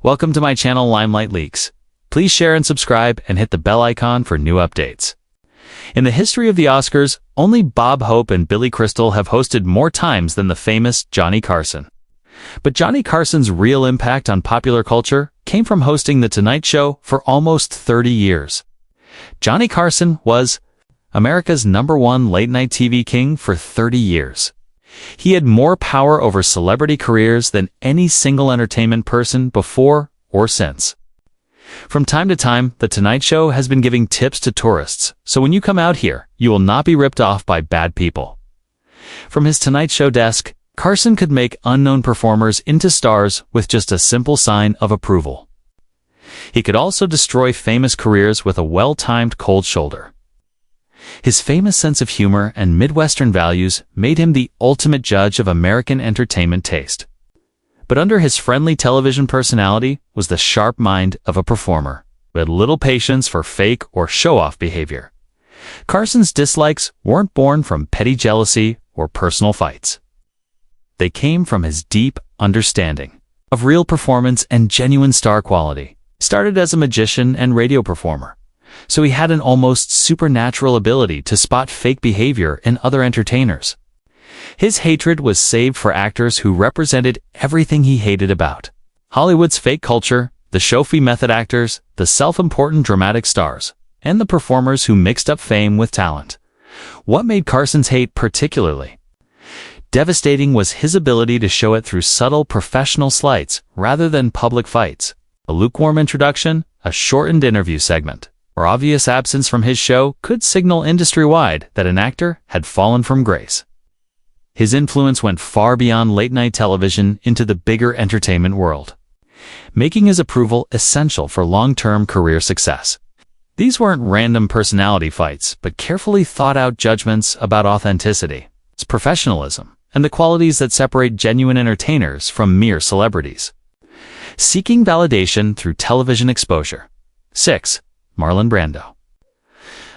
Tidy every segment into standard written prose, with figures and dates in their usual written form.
Welcome to my channel Limelight Leaks. Please share and subscribe and hit the bell icon for new updates. In the history of the Oscars, only Bob Hope and Billy Crystal have hosted more times than the famous Johnny Carson. But Johnny Carson's real impact on popular culture came from hosting The Tonight Show for almost 30 years. Johnny Carson was America's #1 late-night TV king for 30 years. He had more power over celebrity careers than any single entertainment person before or since. From time to time, The Tonight Show has been giving tips to tourists, so when you come out here, you will not be ripped off by bad people. From his Tonight Show desk, Carson could make unknown performers into stars with just a simple sign of approval. He could also destroy famous careers with a well-timed cold shoulder. His famous sense of humor and Midwestern values made him the ultimate judge of American entertainment taste. But under his friendly television personality was the sharp mind of a performer, who had little patience for fake or show-off behavior. Carson's dislikes weren't born from petty jealousy or personal fights. They came from his deep understanding of real performance and genuine star quality. He started as a magician and radio performer, so he had an almost supernatural ability to spot fake behavior in other entertainers. His hatred was saved for actors who represented everything he hated about Hollywood's fake culture, the show-fee method actors, the self-important dramatic stars, and the performers who mixed up fame with talent. What made Carson's hate particularly devastating was his ability to show it through subtle professional slights rather than public fights. A lukewarm introduction, a shortened interview segment, or obvious absence from his show could signal industry-wide that an actor had fallen from grace. His influence went far beyond late-night television into the bigger entertainment world, making his approval essential for long-term career success. These weren't random personality fights, but carefully thought-out judgments about authenticity, professionalism, and the qualities that separate genuine entertainers from mere celebrities. Seeking validation through television exposure. 6. Marlon Brando.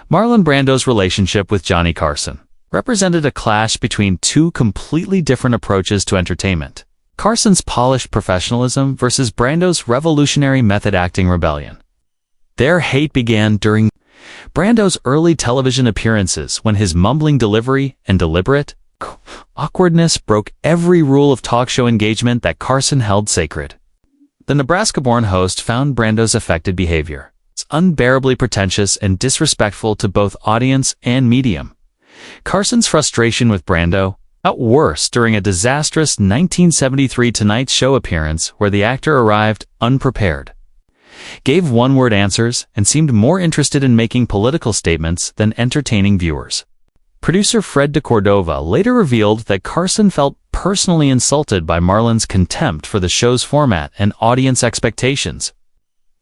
Marlon Brando's relationship with Johnny Carson represented a clash between two completely different approaches to entertainment. Carson's polished professionalism versus Brando's revolutionary method acting rebellion. Their hate began during Brando's early television appearances when his mumbling delivery and deliberate awkwardness broke every rule of talk show engagement that Carson held sacred. The Nebraska-born host found Brando's affected behavior unbearably pretentious and disrespectful to both audience and medium. Carson's frustration with Brando got worse during a disastrous 1973 Tonight Show appearance where the actor arrived unprepared, gave one-word answers, and seemed more interested in making political statements than entertaining viewers. Producer Fred de Cordova later revealed that Carson felt personally insulted by Marlon's contempt for the show's format and audience expectations.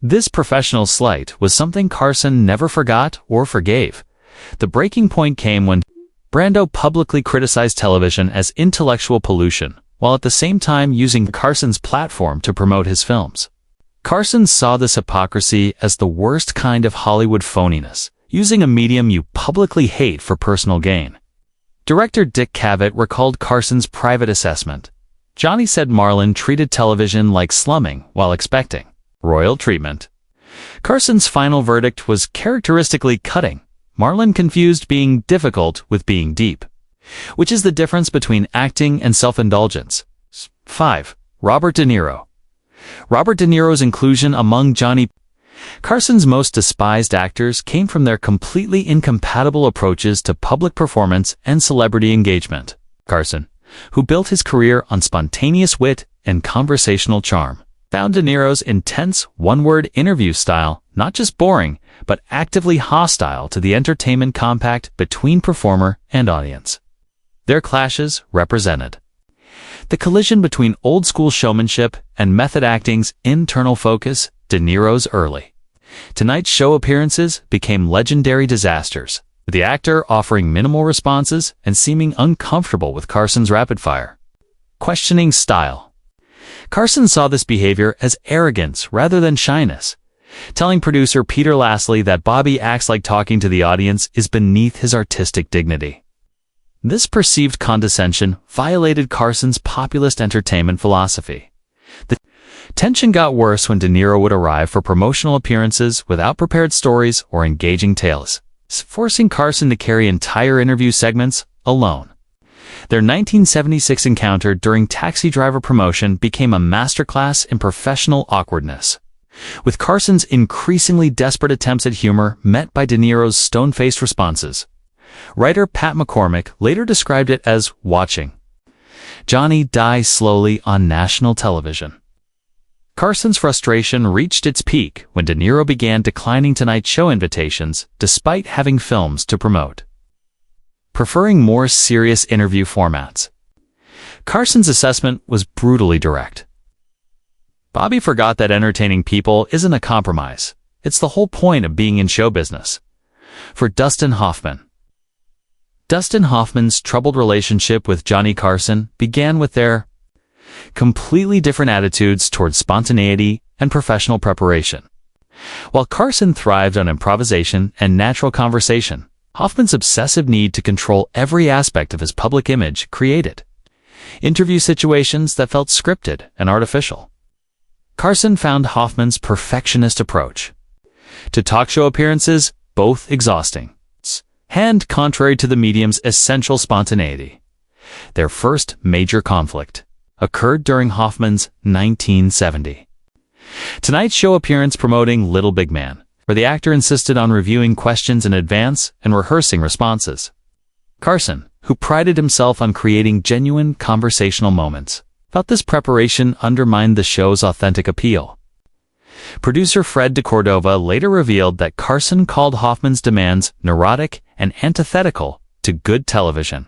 This professional slight was something Carson never forgot or forgave. The breaking point came when Brando publicly criticized television as intellectual pollution, while at the same time using Carson's platform to promote his films. Carson saw this hypocrisy as the worst kind of Hollywood phoniness, using a medium you publicly hate for personal gain. Director Dick Cavett recalled Carson's private assessment. Johnny said Marlon treated television like slumming while expecting royal treatment. Carson's final verdict was characteristically cutting. Marlon confused being difficult with being deep, which is the difference between acting and self-indulgence. 5. Robert De Niro. Robert De Niro's inclusion among Johnny Carson's most despised actors came from their completely incompatible approaches to public performance and celebrity engagement. Carson, who built his career on spontaneous wit and conversational charm, found De Niro's intense, one-word interview style not just boring, but actively hostile to the entertainment compact between performer and audience. Their clashes represented the collision between old-school showmanship and method acting's internal focus. De Niro's early Tonight Show appearances became legendary disasters, with the actor offering minimal responses and seeming uncomfortable with Carson's rapid-fire, questioning style. Carson saw this behavior as arrogance rather than shyness, telling producer Peter Lasley that Bobby acts like talking to the audience is beneath his artistic dignity. This perceived condescension violated Carson's populist entertainment philosophy. The Tension got worse when De Niro would arrive for promotional appearances without prepared stories or engaging tales, forcing Carson to carry entire interview segments alone. Their 1976 encounter during Taxi Driver promotion became a masterclass in professional awkwardness, with Carson's increasingly desperate attempts at humor met by De Niro's stone-faced responses. Writer Pat McCormick later described it as watching Johnny die slowly on national television. Carson's frustration reached its peak when De Niro began declining Tonight Show invitations despite having films to promote, preferring more serious interview formats. Carson's assessment was brutally direct. Bobby forgot that entertaining people isn't a compromise. It's the whole point of being in show business. For Dustin Hoffman. Dustin Hoffman's troubled relationship with Johnny Carson began with their completely different attitudes towards spontaneity and professional preparation. While Carson thrived on improvisation and natural conversation, Hoffman's obsessive need to control every aspect of his public image created interview situations that felt scripted and artificial. Carson found Hoffman's perfectionist approach to talk show appearances both exhausting and contrary to the medium's essential spontaneity. Their first major conflict occurred during Hoffman's 1970 Tonight Show appearance promoting Little Big Man, where the actor insisted on reviewing questions in advance and rehearsing responses. Carson, who prided himself on creating genuine conversational moments, felt this preparation undermined the show's authentic appeal. Producer Fred DeCordova later revealed that Carson called Hoffman's demands neurotic and antithetical to good television.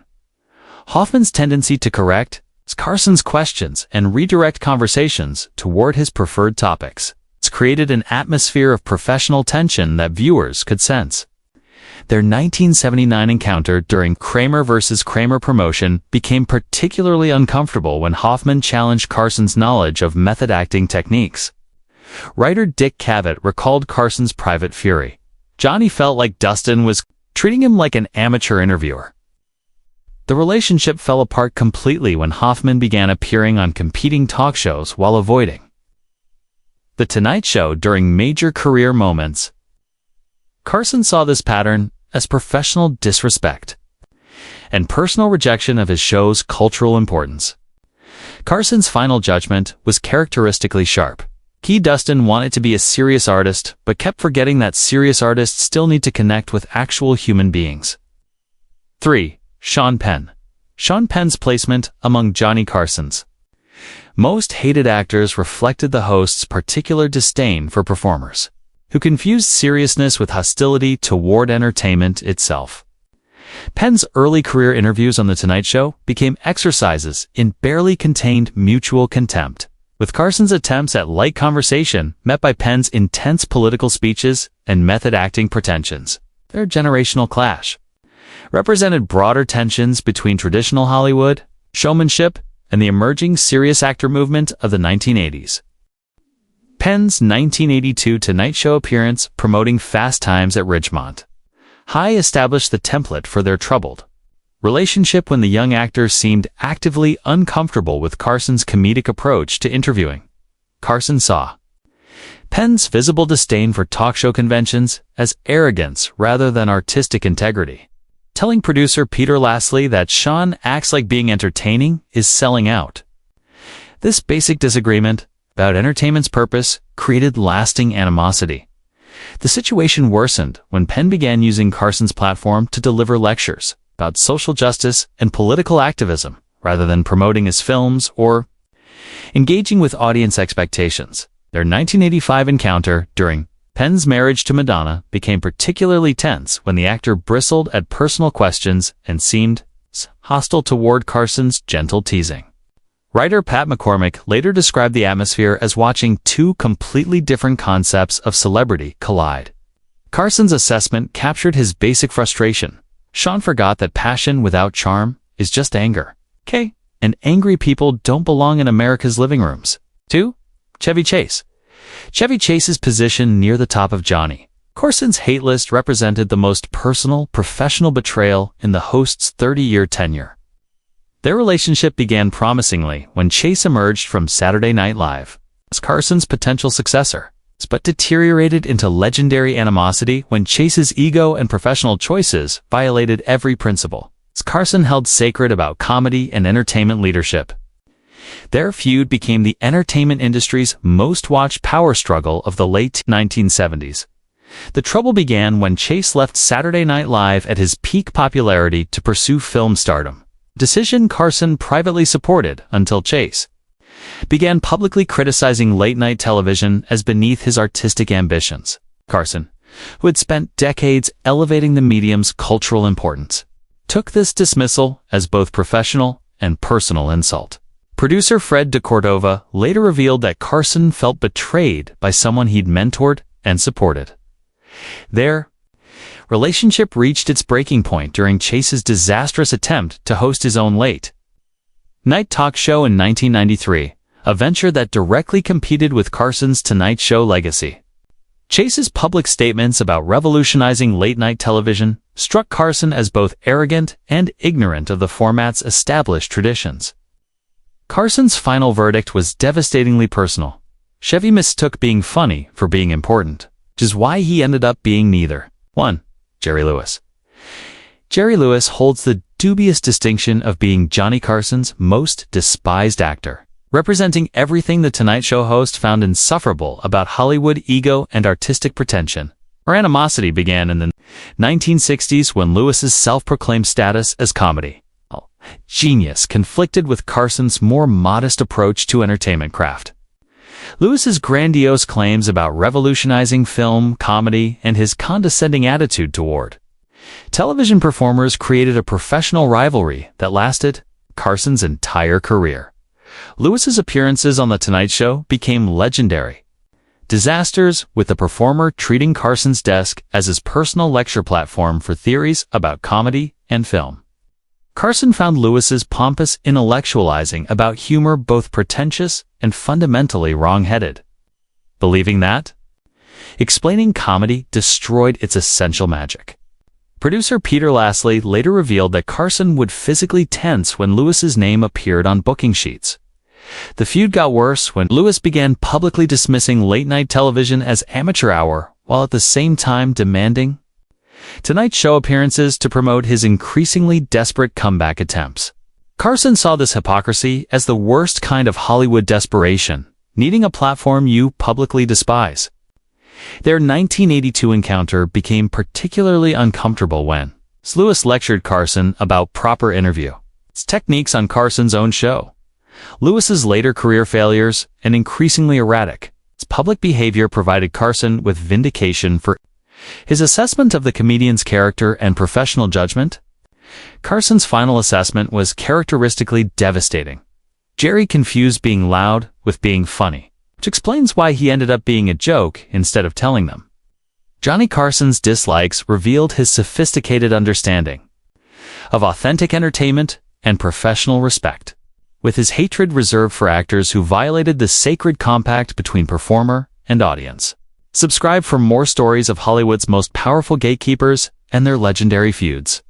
Hoffman's tendency to correct Carson's questions and redirect conversations toward his preferred topics created an atmosphere of professional tension that viewers could sense. Their 1979 encounter during Kramer vs. Kramer promotion became particularly uncomfortable when Hoffman challenged Carson's knowledge of method acting techniques. Writer Dick Cavett recalled Carson's private fury. Johnny felt like Dustin was treating him like an amateur interviewer. The relationship fell apart completely when Hoffman began appearing on competing talk shows while avoiding The Tonight Show during major career moments. Carson saw this pattern as professional disrespect and personal rejection of his show's cultural importance. Carson's final judgment was characteristically sharp. Dustin wanted to be a serious artist, but kept forgetting that serious artists still need to connect with actual human beings. 3. Sean Penn. Sean Penn's placement among Johnny Carson's most hated actors reflected the host's particular disdain for performers, who confused seriousness with hostility toward entertainment itself. Penn's early career interviews on The Tonight Show became exercises in barely contained mutual contempt, with Carson's attempts at light conversation met by Penn's intense political speeches and method acting pretensions. Their generational clash represented broader tensions between traditional Hollywood showmanship and the emerging serious actor movement of the 1980s. Penn's 1982 Tonight Show appearance promoting Fast Times at Ridgemont High established the template for their troubled relationship when the young actor seemed actively uncomfortable with Carson's comedic approach to interviewing. Carson saw Penn's visible disdain for talk show conventions as arrogance rather than artistic integrity, telling producer Peter Lasley that Sean acts like being entertaining is selling out. This basic disagreement about entertainment's purpose created lasting animosity. The situation worsened when Penn began using Carson's platform to deliver lectures about social justice and political activism, rather than promoting his films or engaging with audience expectations. Their 1985 encounter during Penn's marriage to Madonna became particularly tense when the actor bristled at personal questions and seemed hostile toward Carson's gentle teasing. Writer Pat McCormick later described the atmosphere as watching two completely different concepts of celebrity collide. Carson's assessment captured his basic frustration. Sean forgot that passion without charm is just anger. And angry people don't belong in America's living rooms. 2. Chevy Chase. Chevy Chase's position near the top of Johnny Carson's hate list represented the most personal, professional betrayal in the host's 30-year tenure. Their relationship began promisingly when Chase emerged from Saturday Night Live, as Carson's potential successor, but deteriorated into legendary animosity when Chase's ego and professional choices violated every principle Carson held sacred about comedy and entertainment leadership. Their feud became the entertainment industry's most-watched power struggle of the late 1970s. The trouble began when Chase left Saturday Night Live at his peak popularity to pursue film stardom, a decision Carson privately supported until Chase began publicly criticizing late-night television as beneath his artistic ambitions. Carson, who had spent decades elevating the medium's cultural importance, took this dismissal as both professional and personal insult. Producer Fred DeCordova later revealed that Carson felt betrayed by someone he'd mentored and supported. Their relationship reached its breaking point during Chase's disastrous attempt to host his own late-night talk show in 1993, a venture that directly competed with Carson's Tonight Show legacy. Chase's public statements about revolutionizing late-night television struck Carson as both arrogant and ignorant of the format's established traditions. Carson's final verdict was devastatingly personal. Chevy mistook being funny for being important, which is why he ended up being neither. 1. Jerry Lewis. Jerry Lewis holds the dubious distinction of being Johnny Carson's most despised actor, representing everything the Tonight Show host found insufferable about Hollywood ego and artistic pretension. Our animosity began in the 1960s when Lewis's self-proclaimed status as comedy genius conflicted with Carson's more modest approach to entertainment craft. Lewis's grandiose claims about revolutionizing film, comedy, and his condescending attitude toward television performers created a professional rivalry that lasted Carson's entire career. Lewis's appearances on The Tonight Show became legendary disasters, with the performer treating Carson's desk as his personal lecture platform for theories about comedy and film. Carson found Lewis's pompous intellectualizing about humor both pretentious and fundamentally wrong-headed. Believing that explaining comedy destroyed its essential magic. Producer Peter Lastly later revealed that Carson would physically tense when Lewis's name appeared on booking sheets. The feud got worse when Lewis began publicly dismissing late-night television as amateur hour, while at the same time demanding Tonight Show appearances to promote his increasingly desperate comeback attempts. Carson saw this hypocrisy as the worst kind of Hollywood desperation, needing a platform you publicly despise. Their 1982 encounter became particularly uncomfortable when Lewis lectured Carson about proper interview techniques on Carson's own show. Lewis's later career failures and increasingly erratic public behavior provided Carson with vindication for his assessment of the comedian's character and professional judgment. Carson's final assessment was characteristically devastating. Jerry confused being loud with being funny, which explains why he ended up being a joke instead of telling them. Johnny Carson's dislikes revealed his sophisticated understanding of authentic entertainment and professional respect, with his hatred reserved for actors who violated the sacred compact between performer and audience. Subscribe for more stories of Hollywood's most powerful gatekeepers and their legendary feuds.